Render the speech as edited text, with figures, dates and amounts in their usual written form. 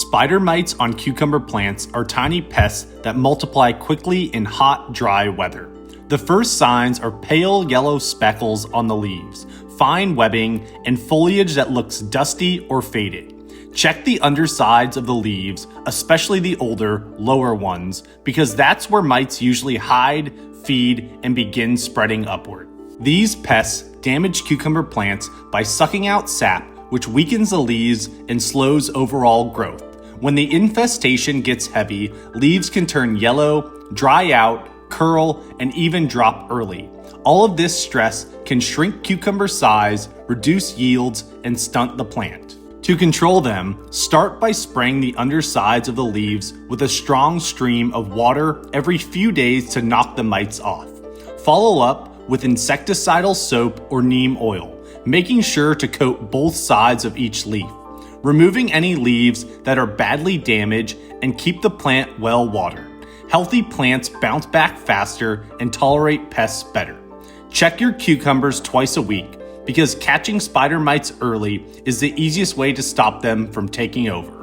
Spider mites on cucumber plants are tiny pests that multiply quickly in hot, dry weather. The first signs are pale yellow speckles on the leaves, fine webbing, and foliage that looks dusty or faded. Check the undersides of the leaves, especially the older, lower ones, because that's where mites usually hide, feed, and begin spreading upward. These pests damage cucumber plants by sucking out sap, which weakens the leaves and slows overall growth. When the infestation gets heavy, leaves can turn yellow, dry out, curl, and even drop early. All of this stress can shrink cucumber size, reduce yields, and stunt the plant. To control them, start by spraying the undersides of the leaves with a strong stream of water every few days to knock the mites off. Follow up with insecticidal soap or neem oil, making sure to coat both sides of each leaf, removing any leaves that are badly damaged, and keep the plant well watered. Healthy plants bounce back faster and tolerate pests better. Check your cucumbers twice a week because catching spider mites early is the easiest way to stop them from taking over.